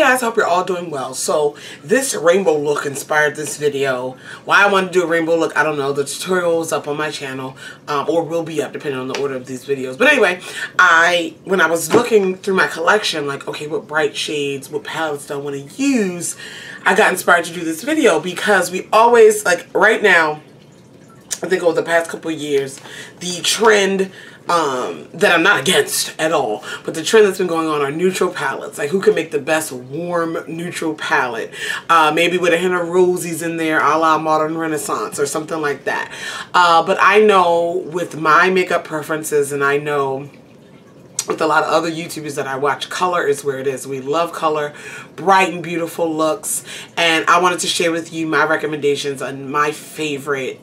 guys, hope you're all doing well. So this rainbow look inspired this video. Why I wanted to do a rainbow look, I don't know. The tutorial is up on my channel, or will be up depending on the order of these videos. But anyway, when I was looking through my collection, like, okay, what bright shades, what palettes do I want to use, I got inspired to do this video because we always, like right now, I think over the past couple of years, the trend that I'm not against at all, but the trend that's been going on are neutral palettes. Like, who can make the best warm neutral palette? Maybe with a hint of rosies in there, a la Modern Renaissance or something like that. But I know with my makeup preferences, and I know with a lot of other YouTubers that I watch, color is where it is. We love color, bright and beautiful looks, and I wanted to share with you my recommendations on my favorite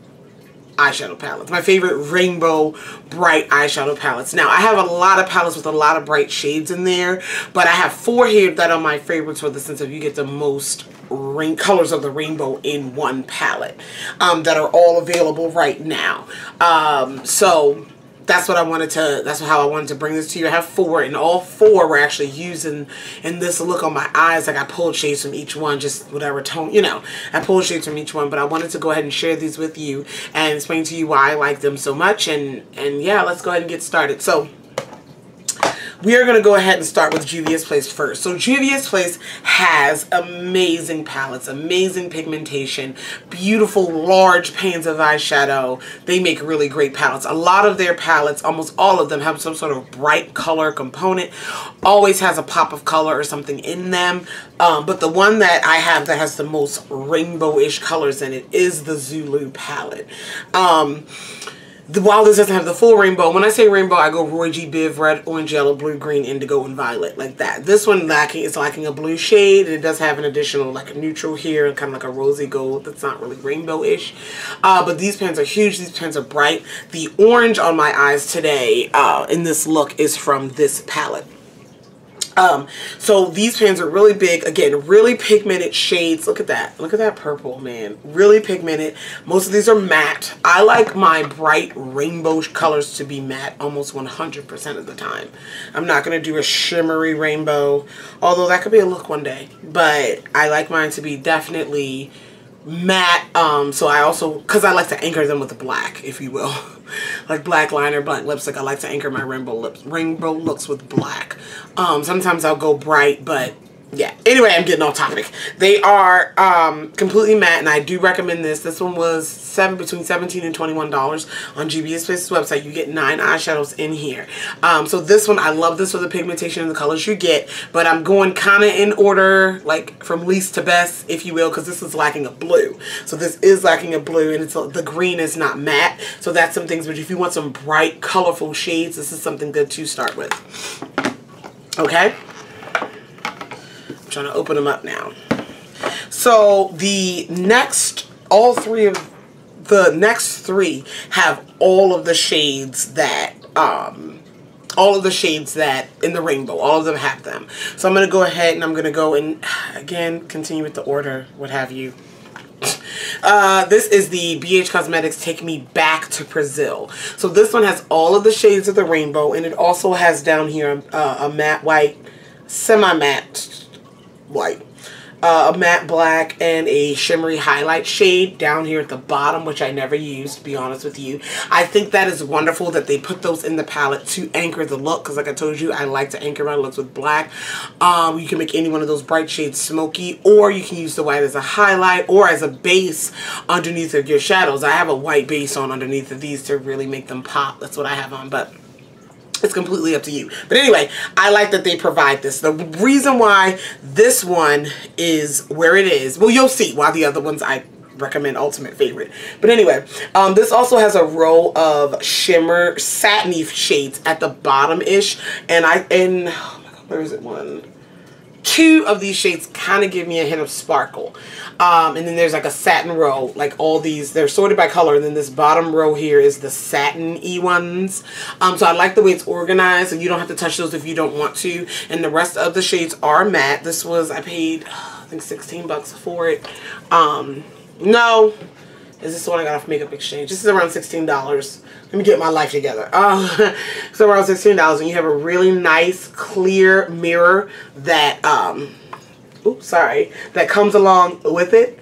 eyeshadow palettes, my favorite rainbow bright eyeshadow palettes. Now, I have a lot of palettes with a lot of bright shades in there, but I have 4 here that are my favorites for the sense of you get the most colors of the rainbow in one palette that are all available right now. So that's what I wanted to, that's how I wanted to bring this to you. I have 4, and all 4 were actually using in this look on my eyes. Like, I pulled shades from each one, just whatever tone, you know, I pulled shades from each one, but I wanted to go ahead and share these with you and explain to you why I like them so much. And yeah, let's go ahead and get started. So we are going to go ahead and start with Juvia's Place first. So Juvia's Place has amazing palettes, amazing pigmentation, beautiful large pans of eyeshadow. They make really great palettes. A lot of their palettes, almost all of them, have some sort of bright color component. Always has a pop of color or something in them. But the one that I have that has the most rainbow-ish colors in it is the Zulu palette. While this doesn't have the full rainbow, when I say rainbow, I go Roy G. Biv, red, orange, yellow, blue, green, indigo, and violet, like that. This one is lacking a blue shade, and it does have an additional, like, a neutral here, kind of like a rosy gold that's not really rainbow-ish. But these pans are huge. These pans are bright. The orange on my eyes today in this look is from this palette. So these pans are really big. Again, really pigmented shades. Look at that. Look at that purple, man. Really pigmented. Most of these are matte. I like my bright rainbow colors to be matte almost 100% of the time. I'm not going to do a shimmery rainbow, although that could be a look one day. But I like mine to be definitely matte. So I also, because I like to anchor them with the black, if you will. Like black liner, black lipstick. I like to anchor my rainbow looks with black. Sometimes I'll go bright, but yeah. Anyway, I'm getting off topic. They are completely matte, and I do recommend this. This one was between $17 and $21 on Juvia's Place's website. You get 9 eyeshadows in here. So this one, I love this for the pigmentation and the colors you get, but I'm going kind of in order, like from least to best, if you will, because this is lacking a blue. So this is lacking a blue, and the green is not matte. So that's some things, but if you want some bright, colorful shades, this is something good to start with. Okay? I'm trying to open them up now. So the next, the next 3 have all of the shades that, in the rainbow, all of them have them. So I'm going to go ahead and I'm going to go and, again, continue with the order, what have you. This is the BH Cosmetics Take Me Back to Brazil. So this one has all of the shades of the rainbow, and it also has down here a matte white, semi-matte white, a matte black, and a shimmery highlight shade down here at the bottom, which I never used, to be honest with you. I think that is wonderful that they put those in the palette to anchor the look, because like I told you, I like to anchor my looks with black. You can make any one of those bright shades smoky, or you can use the white as a highlight or as a base underneath of your shadows. I have a white base on underneath of these to really make them pop. That's what I have on, but it's completely up to you. But anyway, I like that they provide this. The reason why this one is where it is, well, you'll see why the other ones I recommend ultimate favorite. But anyway, this also has a row of shimmer satiny shades at the bottom-ish, and oh my god, where is it? 2 of these shades kind of give me a hint of sparkle. And then there's like a satin row, like all these, they're sorted by color, and then this bottom row here is the satin-y ones. So I like the way it's organized, and you don't have to touch those if you don't want to. And the rest of the shades are matte. This was, I paid, I think $16 for it. No, is this the one I got off Makeup Exchange? This is around $16. Let me get my life together. So around $16, and you have a really nice clear mirror that oops, sorry, that comes along with it.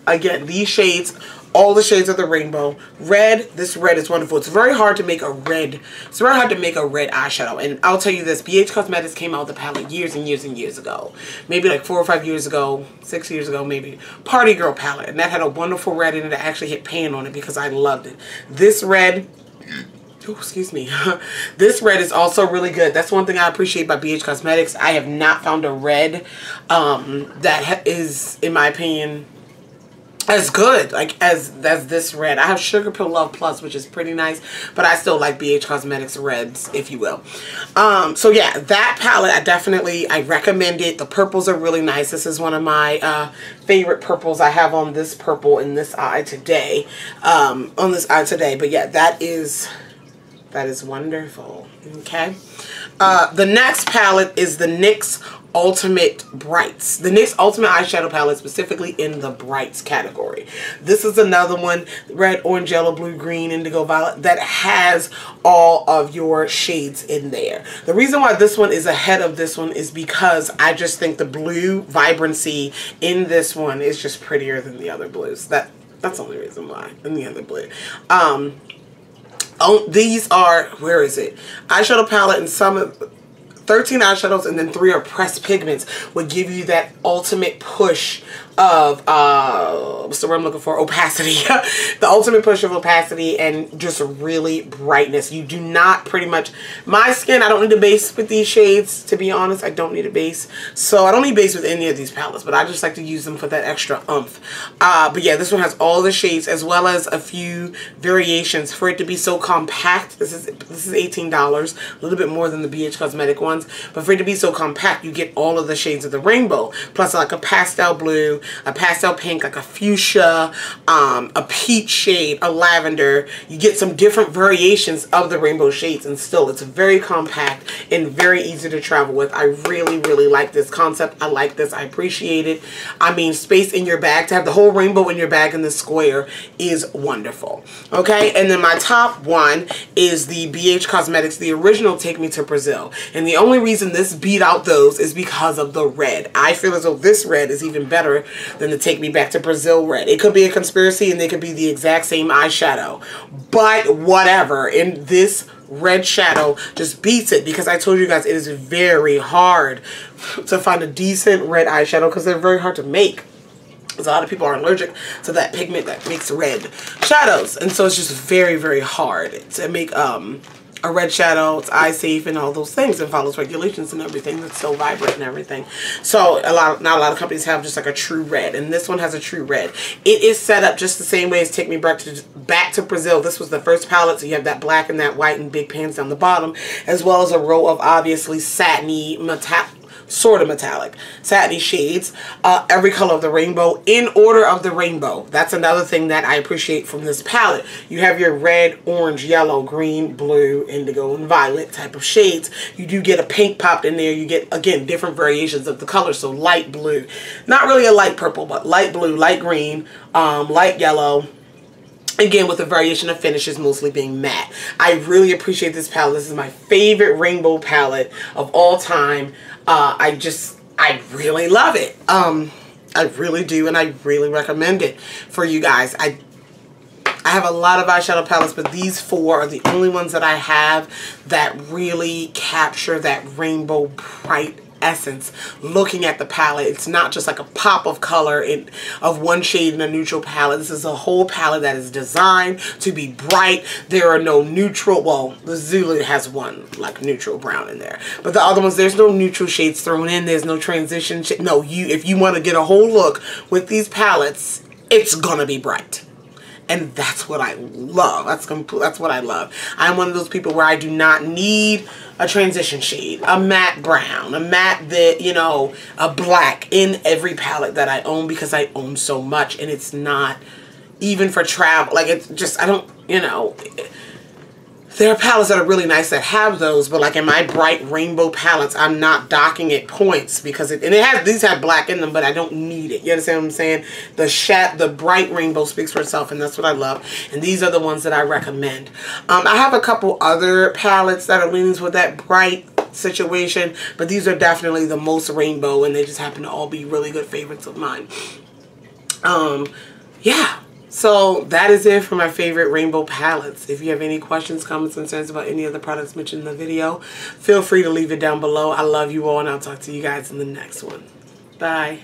Again, these shades, all the shades of the rainbow. Red, this red is wonderful. It's very hard to make a red. It's very hard to make a red eyeshadow. And I'll tell you this, BH Cosmetics came out with the palette years and years and years ago. Maybe like 4 or 5 years ago, 6 years ago maybe. Party Girl palette. And that had a wonderful red in it. I actually hit pan on it because I loved it. This red, oh, excuse me. This red is also really good. That's one thing I appreciate about BH Cosmetics. I have not found a red that is, in my opinion, as good like as this red. I have Sugar Pill Love Plus, which is pretty nice, but I still like BH Cosmetics reds, if you will. So yeah, that palette I recommend it. The purples are really nice. This is one of my favorite purples. I have on this purple in this eye today. But yeah, that is wonderful. Okay. The next palette is the NYX Ultimate Brights. The NYX Ultimate Eyeshadow Palette, specifically in the Brights category. This is another one, red, orange, yellow, blue, green, indigo, violet, that has all of your shades in there. The reason why this one is ahead of this one is because I just think the blue vibrancy in this one is just prettier than the other blues. That's the only reason why, than the other blue. These are, where is it? Eyeshadow palette, and some of 13 eyeshadows and then 3 are pressed pigments would give you that ultimate push of what's the word I'm looking for? Opacity. The ultimate push of opacity and just really brightness. You do not, pretty much, my skin, I don't need a base with these shades, to be honest. I don't need a base. So I don't need base with any of these palettes, but I just like to use them for that extra oomph. But yeah, this one has all the shades as well as a few variations. For it to be so compact, this is $18, a little bit more than the BH Cosmetic ones, but for it to be so compact, you get all of the shades of the rainbow, plus like a pastel blue, a pastel pink, like a fuchsia, a peach shade, a lavender. You get some different variations of the rainbow shades, and still it's very compact and very easy to travel with. I really, really like this concept. I like this. I appreciate it. I mean, space in your bag, to have the whole rainbow in your bag in this square is wonderful. Okay, and then my top one is the BH Cosmetics, the original Take Me to Brazil. And the only reason this beat out those is because of the red. I feel as though this red is even better than the Take Me Back to Brazil red. It could be a conspiracy and they could be the exact same eyeshadow, but whatever. In this red shadow just beats it, because I told you guys it is very hard to find a decent red eyeshadow because they're very hard to make. Because a lot of people are allergic to that pigment that makes red shadows, and so it's just very, very hard to make a red shadow. It's eye safe and all those things, and follows regulations and everything. It's so vibrant and everything. So not a lot of companies have just like a true red, and this one has a true red. It is set up just the same way as Take Me Back to Brazil. This was the first palette, so you have that black and that white and big pans down the bottom, as well as a row of obviously satiny sort of metallic satiny shades, every color of the rainbow, in order of the rainbow. That's another thing that I appreciate from this palette. You have your red, orange, yellow, green, blue, indigo, and violet type of shades. You do get a pink popped in there. You get, again, different variations of the color. So light blue, not really a light purple, but light blue, light green, light yellow, again with a variation of finishes, mostly being matte. I really appreciate this palette. This is my favorite rainbow palette of all time. I really love it. I really do, and I really recommend it for you guys. I have a lot of eyeshadow palettes, but these 4 are the only ones that I have that really capture that rainbow bright essence. Looking at the palette, it's not just like a pop of color of one shade in a neutral palette. This is a whole palette that is designed to be bright. There are no neutral, well, the Zulu has one like neutral brown in there, but the other ones, there's no neutral shades thrown in. There's no transition shade. No, if you want to get a whole look with these palettes, it's gonna be bright. And that's what I love. That's what I love. I'm one of those people where I do not need a transition shade, a matte brown, a matte that, you know, a black in every palette that I own, because I own so much, and it's not even for travel. Like, it's just, I don't, you know, there are palettes that are really nice that have those, but like in my bright rainbow palettes, I'm not docking it points because these have black in them, but I don't need it. You understand what I'm saying? The bright rainbow speaks for itself, and that's what I love. And these are the ones that I recommend. I have a couple other palettes that are leaning toward that bright situation, but these are definitely the most rainbow, and they just happen to all be really good favorites of mine. Yeah. So that is it for my favorite rainbow palettes. If you have any questions, comments, concerns about any of the products mentioned in the video, feel free to leave it down below. I love you all, and I'll talk to you guys in the next one. Bye.